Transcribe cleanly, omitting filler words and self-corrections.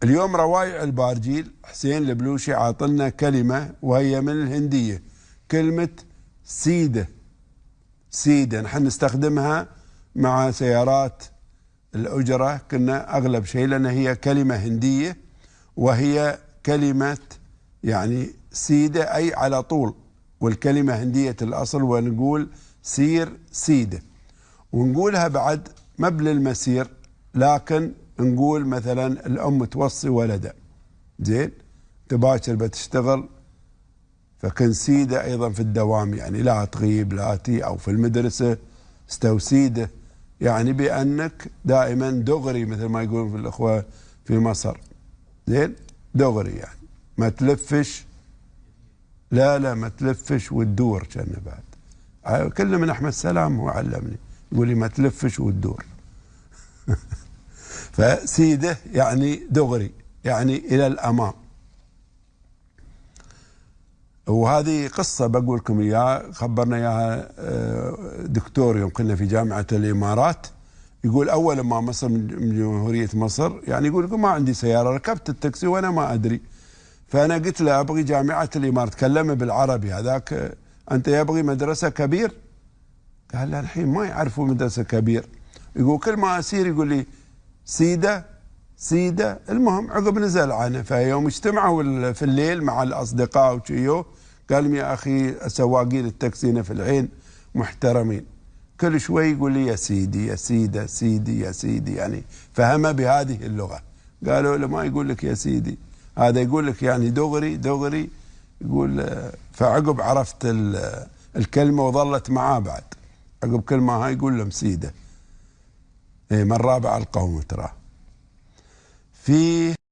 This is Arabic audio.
اليوم روايع البارجيل حسين البلوشي عاطلنا كلمة وهي من الهندية، كلمة سيدة. سيدة نحن نستخدمها مع سيارات الأجرة، كنا أغلب شيء لأن هي كلمة هندية، وهي كلمة يعني سيدة أي على طول، والكلمة هندية الأصل، ونقول سير سيدة. ونقولها بعد مبل المسير، لكن نقول مثلا الأم توصي ولدها زين تباشر بتشتغل، فكن سيدة أيضا في الدوام، يعني لا تغيب لا تي، أو في المدرسة استوسيدة، يعني بأنك دائما دغري مثل ما يقولون في الأخوة في مصر، زين دغري يعني ما تلفش، لا ما تلفش وتدور. كان بعد كله من أحمد سلام هو علمني، يقول لي ما تلفش وتدور. فسيدة يعني دغري، يعني إلى الأمام. وهذه قصة بقول لكم إياها، خبرنا إياها دكتور يوم كنا في جامعة الإمارات، يقول أول ما مصر من جمهورية مصر، يعني يقول ما عندي سيارة، ركبت التاكسي وأنا ما أدري، فأنا قلت له أبغي جامعة الإمارات، تكلم بالعربي هذاك، أنت يبغي مدرسة كبير؟ قال لا الحين ما يعرفوا مدرسة كبير. يقول كل ما أسير يقول لي سيدة سيدة. المهم عقب نزل عنه، فيوم اجتمعوا في الليل مع الأصدقاء وشيو، قال لهم يا أخي سواقين التاكسي في العين محترمين، كل شوي يقول لي يا سيدي يا سيدة سيدي يا سيدي، يعني فهم بهذه اللغة. قالوا له ما يقول لك يا سيدي، هذا يقول لك يعني دغري دغري. يقول فعقب عرفت الكلمة وظلت معاه بعد، عقب كلمة هاي يقول لهم سيدة. من رابع القوم تراه في